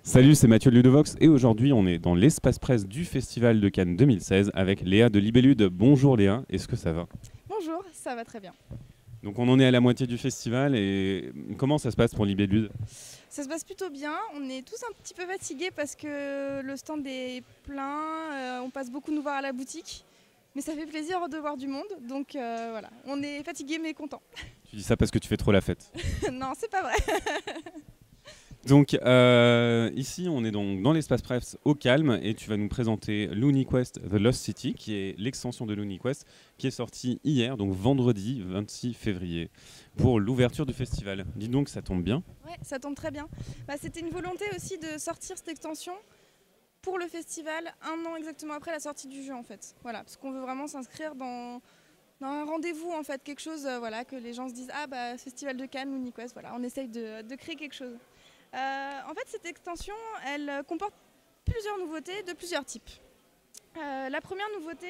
Salut, c'est Mathieu de Ludovox et aujourd'hui on est dans l'espace presse du Festival de Cannes 2016 avec Léa de Libellude. Bonjour Léa, est-ce que ça va? Bonjour, ça va très bien. Donc on en est à la moitié du festival et comment ça se passe pour Libellude? Ça se passe plutôt bien, on est tous un petit peu fatigués parce que le stand est plein, on passe beaucoup nous voir à la boutique, mais ça fait plaisir de voir du monde, donc voilà, on est fatigués mais contents. Tu dis ça parce que tu fais trop la fête. Non, c'est pas vrai. Donc ici on est donc dans l'espace presse au calme et tu vas nous présenter LooneyQuest The Lost City qui est l'extension de LooneyQuest qui est sortie hier, donc vendredi 26 février pour l'ouverture du festival. Dis donc, ça tombe bien. Ouais, ça tombe très bien. C'était une volonté aussi de sortir cette extension pour le festival un an exactement après la sortie du jeu en fait. Voilà, parce qu'on veut vraiment s'inscrire dans un rendez-vous en fait, quelque chose voilà, que les gens se disent ah bah Festival de Cannes, LooneyQuest, voilà, on essaye de créer quelque chose. En fait, cette extension, elle comporte plusieurs nouveautés de plusieurs types. La première nouveauté,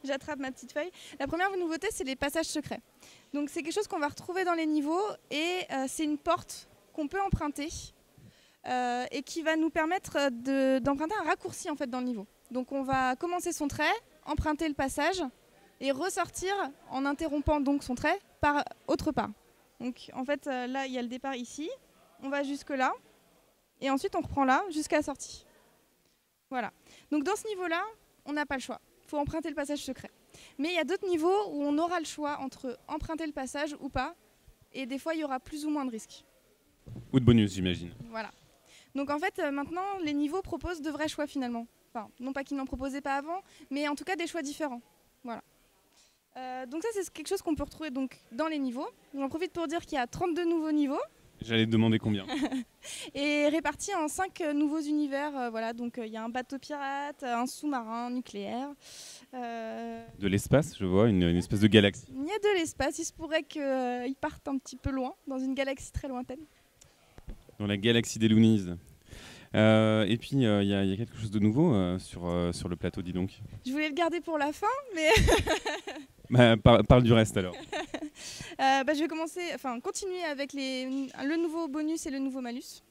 j'attrape ma petite feuille. La première nouveauté, c'est les passages secrets. Donc, c'est quelque chose qu'on va retrouver dans les niveaux et c'est une porte qu'on peut emprunter et qui va nous permettre d'emprunter un raccourci en fait dans le niveau. Donc, on va commencer son trait, emprunter le passage et ressortir en interrompant donc son trait par autre part. Donc en fait là il y a le départ ici, on va jusque là et ensuite on reprend là jusqu'à la sortie. Voilà. Donc dans ce niveau là, on n'a pas le choix. Il faut emprunter le passage secret. Mais il y a d'autres niveaux où on aura le choix entre emprunter le passage ou pas. Et des fois il y aura plus ou moins de risques. Ou de bonus, j'imagine. Voilà. Donc en fait maintenant les niveaux proposent de vrais choix finalement. Enfin non pas qu'ils n'en proposaient pas avant, mais en tout cas des choix différents. Voilà. Donc ça c'est quelque chose qu'on peut retrouver donc dans les niveaux. J'en profite pour dire qu'il y a 32 nouveaux niveaux. J'allais te demander combien. Et répartis en 5 nouveaux univers. Voilà, donc il y a un bateau pirate, un sous-marin nucléaire. De l'espace, je vois, une espèce de galaxie. Il y a de l'espace, il se pourrait qu'ils partent un petit peu loin, dans une galaxie très lointaine. Dans la galaxie des Loonies. Et puis il y a quelque chose de nouveau sur le plateau, dis donc. Je voulais le garder pour la fin, mais... Parle du reste alors. Je vais continuer avec le nouveau bonus et le nouveau malus.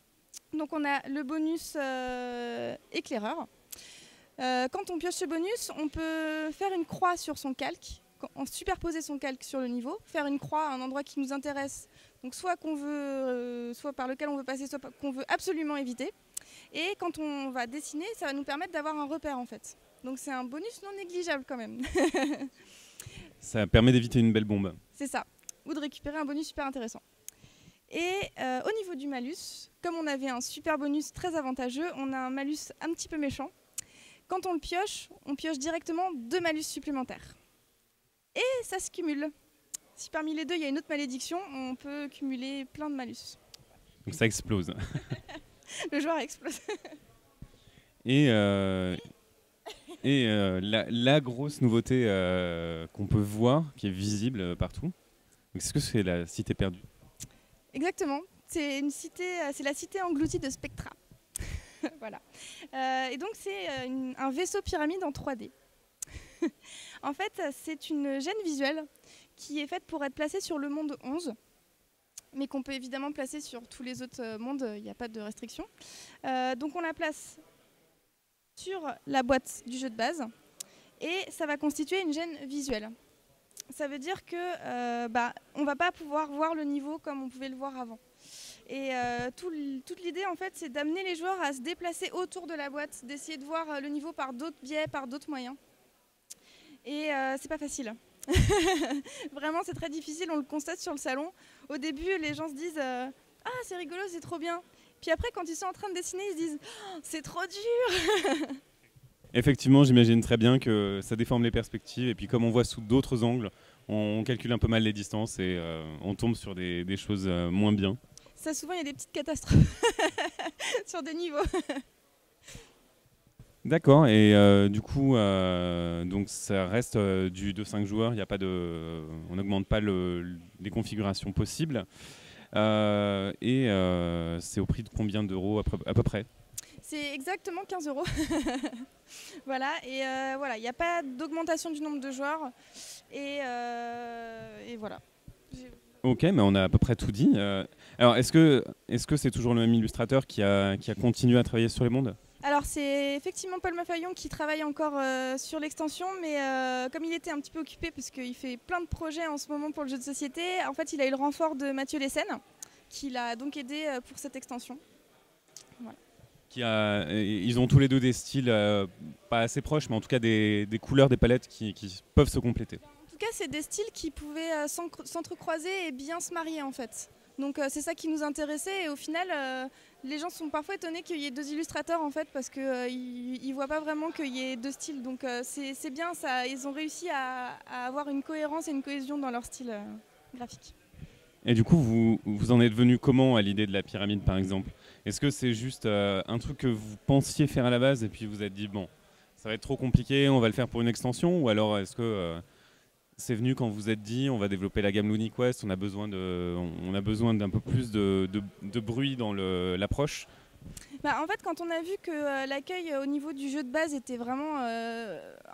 Donc on a le bonus éclaireur. Quand on pioche ce bonus, on peut faire une croix sur son calque, superposer son calque sur le niveau, faire une croix à un endroit qui nous intéresse, donc soit par lequel on veut passer, soit qu'on veut absolument éviter. Et quand on va dessiner, ça va nous permettre d'avoir un repère en fait. Donc c'est un bonus non négligeable quand même. Ça permet d'éviter une belle bombe. C'est ça, ou de récupérer un bonus super intéressant. Et au niveau du malus, comme on avait un super bonus très avantageux, on a un malus un petit peu méchant. Quand on pioche directement 2 malus supplémentaires. Et ça se cumule. Si parmi les deux, il y a une autre malédiction, on peut cumuler plein de malus. Donc ça explose. Le joueur explose. Et la grosse nouveauté qu'on peut voir, qui est visible partout, est-ce que c'est la cité perdue? Exactement. C'est la cité engloutie de Spectra. Voilà. Et donc c'est un vaisseau pyramide en 3D. En fait, c'est une gêne visuelle qui est faite pour être placée sur le monde 11, mais qu'on peut évidemment placer sur tous les autres mondes, il n'y a pas de restriction. Donc on la place sur la boîte du jeu de base et ça va constituer une gêne visuelle. Ça veut dire que on ne va pas pouvoir voir le niveau comme on pouvait le voir avant. Et toute l'idée en fait c'est d'amener les joueurs à se déplacer autour de la boîte, d'essayer de voir le niveau par d'autres biais, par d'autres moyens. Et c'est pas facile. Vraiment c'est très difficile, on le constate sur le salon. Au début les gens se disent ah c'est rigolo, c'est trop bien. Puis après quand ils sont en train de dessiner ils se disent oh, c'est trop dur. Effectivement, j'imagine très bien que ça déforme les perspectives et puis comme on voit sous d'autres angles, on calcule un peu mal les distances et on tombe sur des choses moins bien. Ça souvent il y a des petites catastrophes sur des niveaux. D'accord, et du coup, donc ça reste de 5 joueurs, y a pas on n'augmente pas les configurations possibles. C'est au prix de combien d'euros à peu près? C'est exactement 15 €. Voilà, et voilà, il n'y a pas d'augmentation du nombre de joueurs. Et voilà. Ok, mais on a à peu près tout dit. Alors, est-ce que c'est toujours le même illustrateur qui a continué à travailler sur les mondes? Alors c'est effectivement Paul Mafayon qui travaille encore sur l'extension, mais comme il était un petit peu occupé parce qu'il fait plein de projets en ce moment pour le jeu de société, en fait il a eu le renfort de Mathieu Lessen, qui l'a donc aidé pour cette extension. Voilà. Ils ont tous les deux des styles pas assez proches, mais en tout cas des couleurs, des palettes qui peuvent se compléter. En tout cas c'est des styles qui pouvaient s'entrecroiser et bien se marier en fait. Donc c'est ça qui nous intéressait et au final les gens sont parfois étonnés qu'il y ait deux illustrateurs en fait parce qu'ils ne voient pas vraiment qu'il y ait deux styles. Donc c'est bien, ça, ils ont réussi à avoir une cohérence et une cohésion dans leur style graphique. Et du coup, vous en êtes venu comment à l'idée de la pyramide par exemple? Est-ce que c'est juste un truc que vous pensiez faire à la base et puis vous êtes dit bon, ça va être trop compliqué, on va le faire pour une extension? Ou alors est-ce que c'est venu quand vous êtes dit on va développer la gamme LunyQuest, on a besoin d'un peu plus de bruit dans l'approche? En fait, quand on a vu que l'accueil au niveau du jeu de base était vraiment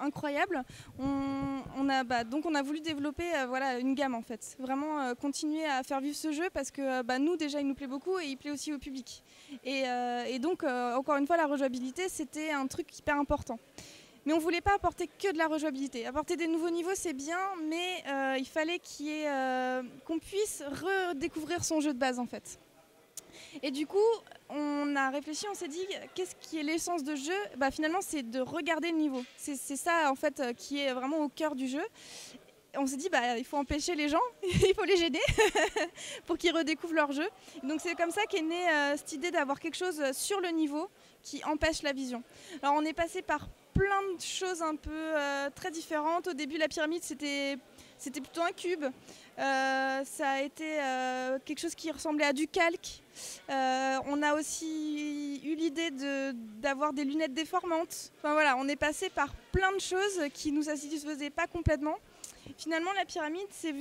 incroyable, on a voulu développer voilà, une gamme en fait. Vraiment continuer à faire vivre ce jeu parce que nous déjà il nous plaît beaucoup et il plaît aussi au public. Et donc encore une fois la rejouabilité c'était un truc hyper important. Mais on ne voulait pas apporter que de la rejouabilité. Apporter des nouveaux niveaux, c'est bien, mais il fallait qu'on puisse redécouvrir son jeu de base, en fait. Et du coup, on a réfléchi, on s'est dit, qu'est-ce qui est l'essence de jeu? Finalement, c'est de regarder le niveau. C'est ça, en fait, qui est vraiment au cœur du jeu. On s'est dit, il faut empêcher les gens, il faut les gêner pour qu'ils redécouvrent leur jeu. Donc c'est comme ça qu'est née cette idée d'avoir quelque chose sur le niveau qui empêche la vision. Alors on est passé par plein de choses un peu très différentes. Au début, la pyramide, c'était plutôt un cube. Ça a été quelque chose qui ressemblait à du calque. On a aussi eu l'idée d'avoir des lunettes déformantes. Enfin voilà, on est passé par plein de choses qui nous satisfaisaient pas complètement. Finalement, la pyramide, c'était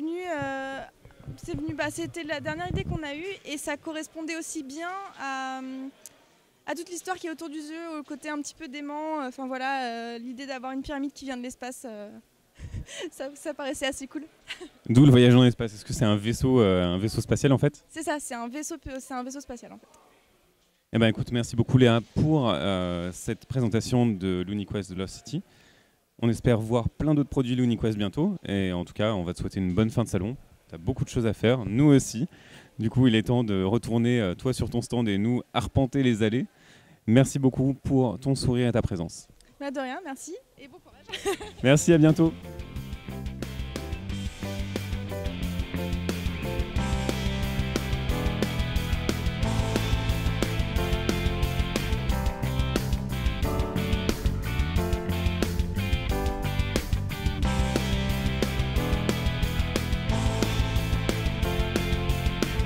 la dernière idée qu'on a eue et ça correspondait aussi bien à toute l'histoire qui est autour du jeu, au côté un petit peu dément. Enfin voilà, l'idée d'avoir une pyramide qui vient de l'espace, ça paraissait assez cool. D'où le voyage dans l'espace. Est-ce que c'est un vaisseau spatial en fait? C'est ça, c'est un vaisseau spatial en fait. Eh ben, écoute, merci beaucoup Léa pour cette présentation de LunyQuest de Lost City. On espère voir plein d'autres produits LunyQuest bientôt. Et en tout cas, on va te souhaiter une bonne fin de salon. Tu as beaucoup de choses à faire, nous aussi. Du coup, il est temps de retourner, toi, sur ton stand et nous, arpenter les allées. Merci beaucoup pour ton sourire et ta présence. De rien, merci et bon courage. Merci, à bientôt.